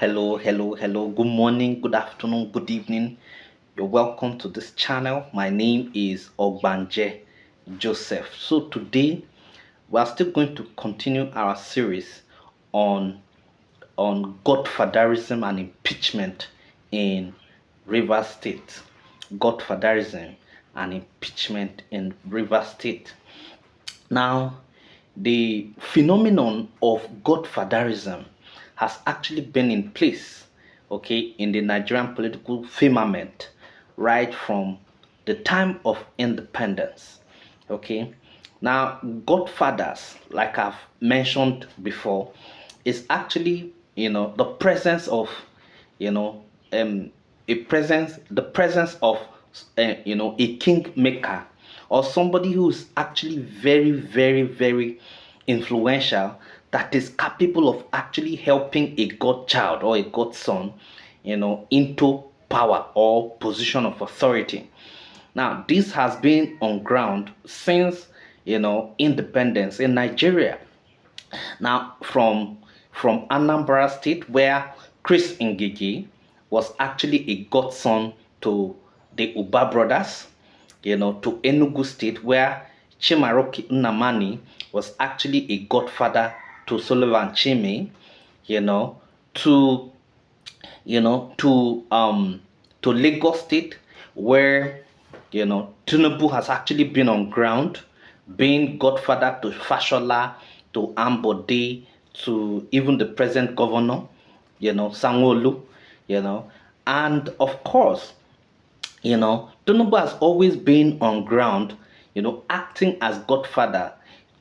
Hello. Good morning, good afternoon, good evening. You're welcome to this channel. My name is Ogbanje Joseph. So today we are still going to continue our series on Godfatherism and impeachment in Rivers State. Godfatherism and impeachment in Rivers State. Now, the phenomenon of Godfatherism has actually been in place, okay, in the Nigerian political firmament right from the time of independence, okay. Now, Godfathers, like I've mentioned before, is actually, the presence of, you know, the presence of, a kingmaker or somebody who's actually very influential, that is capable of actually helping a godchild or a godson, into power or position of authority. Now, this has been on ground since, independence in Nigeria. Now, from Anambra State, where Chris Ngigi was actually a godson to the Uba brothers, to Enugu State, where Chimaroki Nnamani was actually a godfather to Sullivan Chime, you know, to to Lagos State, where Tinubu has actually been on ground, being godfather to Fashola, to Ambode, to even the present governor, Sanwo-Olu, and of course, Tinubu has always been on ground, acting as godfather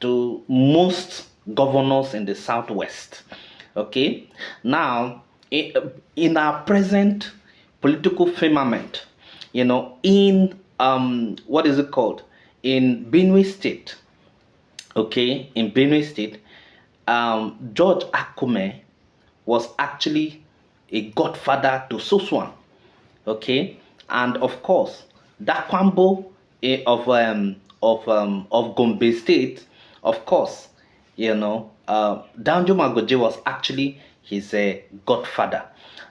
to most governors in the southwest. Okay, now in our present political firmament, in what is it called? In Benue State, okay, in Benue State, George Akume was actually a godfather to Soswan, okay, and of course Dakwambo of Gombe State, of course, Danjo Magoje was actually his godfather.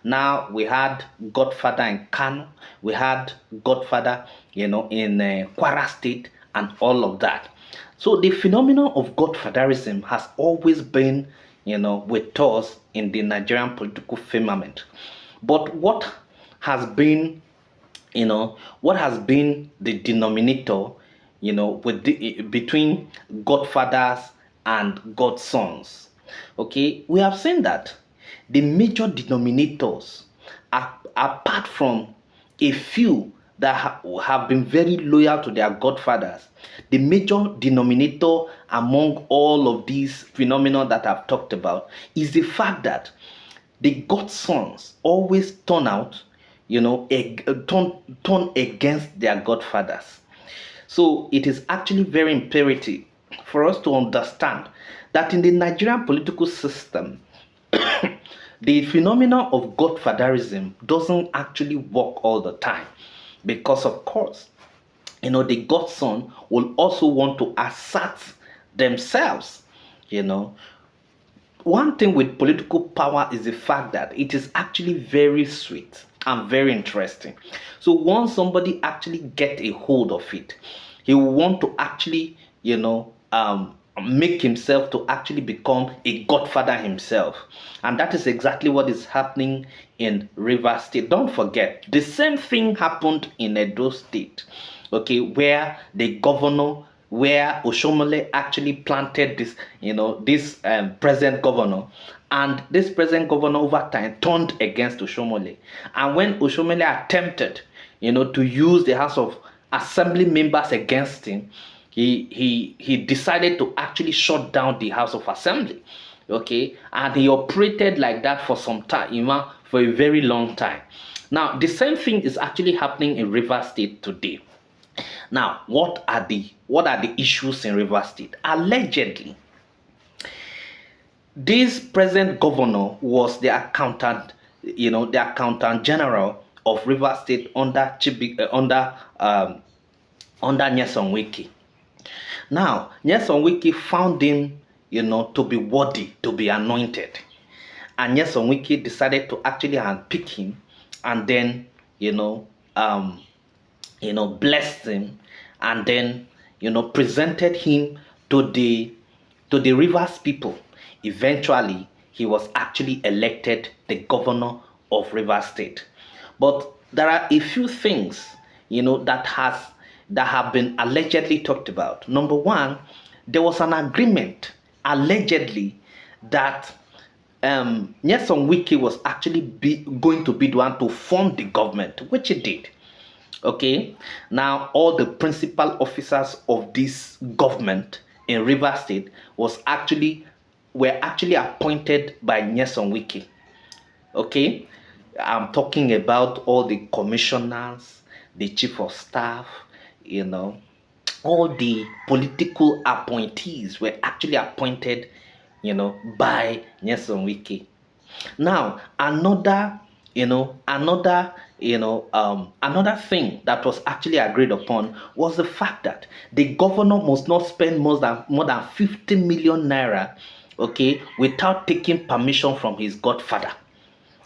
Now we had godfather in Kano, we had godfather, in Kwara State, and all of that. So the phenomenon of godfatherism has always been, with us in the Nigerian political firmament. But has been, what has been the denominator, between godfathers and godsons? Okay, we have seen that the major denominators, apart from a few that have been very loyal to their godfathers, the major denominator among all of these phenomena that I've talked about is the fact that the godsons always turn out, turn against their godfathers. So it is actually very imperative for us to understand that in the Nigerian political system, the phenomenon of godfatherism doesn't actually work all the time, because of course, the godson will also want to assert themselves. One thing with political power is the fact that it is actually very sweet and very interesting. So once somebody actually get a hold of it, he will want to actually, make himself to actually become a godfather himself. And that is exactly what is happening in Rivers State. Don't forget, the same thing happened in Edo State, okay, where the governor, where Oshomole actually planted this, this present governor, and this present governor over time turned against Oshomole. And when Oshomole attempted, to use the House of Assembly members against him, he decided to actually shut down the House of Assembly, okay, and he operated like that for some time, for a very long time. Now the same thing is actually happening in Rivers State today. Now, what are the issues in Rivers State? Allegedly, this present governor was the accountant, the accountant general of Rivers State under Nyesom Wiki. Now, Nyesom Wiki found him, to be worthy to be anointed, and Nyesom Wike decided to actually handpick him, and then you know um, blessed him, and then presented him to the Rivers people. Eventually, he was actually elected the governor of Rivers State. But there are a few things that have been allegedly talked about. Number one, there was an agreement allegedly that Nyesom Wike was actually going to be the one to form the government, which he did. Okay, now all the principal officers of this government in Rivers State were actually appointed by Nyesom Wike. Okay, I'm talking about all the commissioners, the chief of staff, you know, all the political appointees were actually appointed, by Nyesom Wike. Now, another thing that was actually agreed upon was the fact that the governor must not spend more than 50 million naira, okay, without taking permission from his godfather.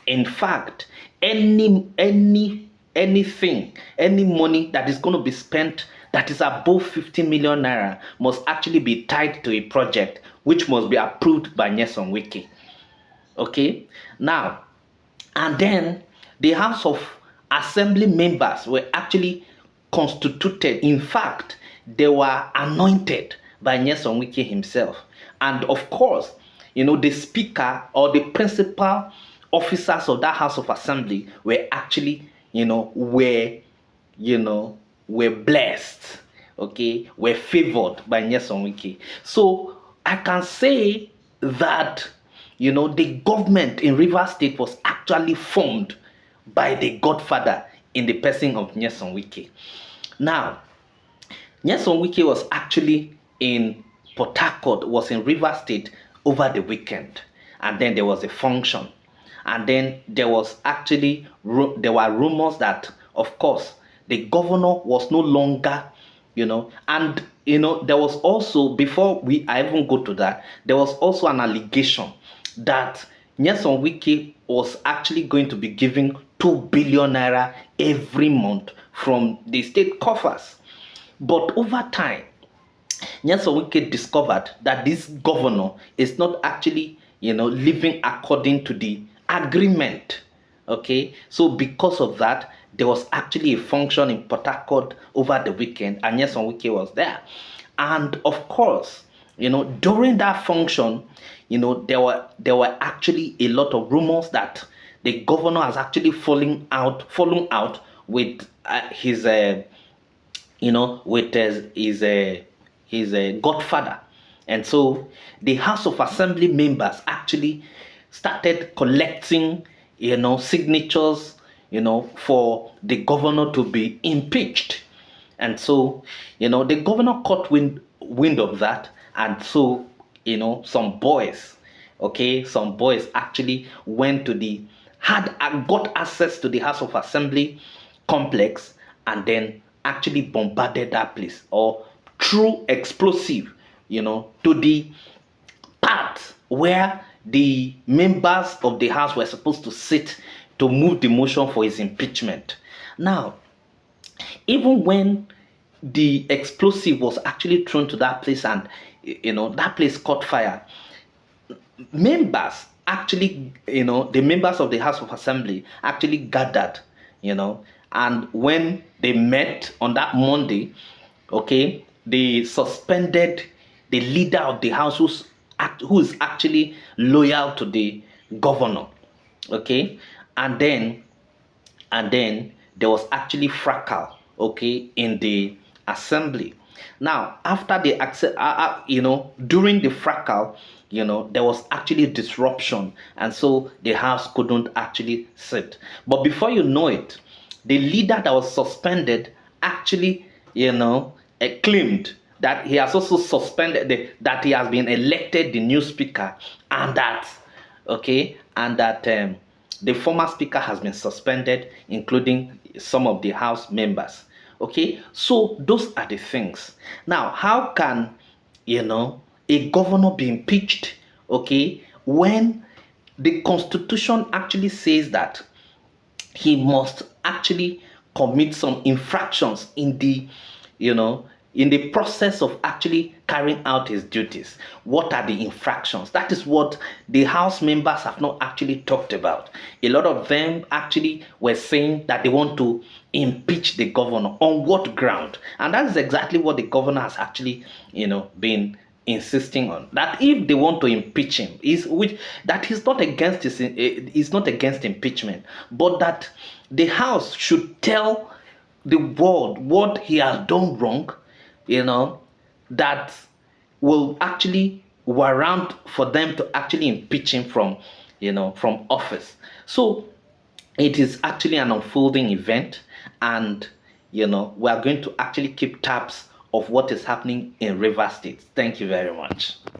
In fact, any money that is going to be spent that is above 50 million naira must actually be tied to a project which must be approved by Nyesom Wike. Okay, now, and then the House of Assembly members were actually constituted. In fact, they were anointed by Nyesom Wike himself. And of course, the speaker or the principal officers of that House of Assembly were actually, were blessed, okay, were favored by Nyesom Wike. So I can say that the government in Rivers State was actually formed by the godfather in the person of Nyesom Wike. Now, Nyesom Wike was actually in Port Harcourt, was in Rivers State over the weekend, and then there was a function, and then there were rumors that, of course, the governor was no longer, and there was also, before I even go to that, there was also an allegation that Nyesom Wike was actually going to be giving 2 billion naira every month from the state coffers. But over time, Nyesom Wike discovered that this governor is not actually, living according to the agreement. Okay, so because of that, there was actually a function in Port Harcourt over the weekend, and Nyesom Wike was there. And of course, during that function, there were actually a lot of rumors that the governor has actually fallen out with his godfather. And so the House of Assembly members actually started collecting signatures for the governor to be impeached. And so the governor caught wind of that, and so some boys actually got access to the House of Assembly complex, and then actually bombarded that place, or threw explosive to the part where the members of the house were supposed to sit to move the motion for his impeachment. Now, even when the explosive was actually thrown to that place, and that place caught fire, members actually, the members of the House of Assembly actually gathered, and when they met on that Monday, okay, they suspended the leader of the house who is actually loyal to the governor. Okay, and then there was actually fracas, okay, in the assembly. Now, after the during the fracas, there was actually disruption, and so the house couldn't actually sit. But before you know it, the leader that was suspended actually, claimed that he has also that he has been elected the new speaker, and that the former speaker has been suspended, including some of the house members. Okay, so those are the things. Now, how can a governor be impeached, okay, when the Constitution actually says that he must actually commit some infractions in the, you know, in the process of actually carrying out his duties. What are the infractions? That is what the House members have not actually talked about. A lot of them actually were saying that they want to impeach the governor. On what ground? And that is exactly what the governor has actually, been insisting on, that if they want to impeach him, that he's not against is not against impeachment, but that the House should tell the world what he has done wrong, that will actually warrant for them to actually impeach him from office. So it is actually an unfolding event, and we are going to actually keep tabs of what is happening in Rivers State. Thank you very much.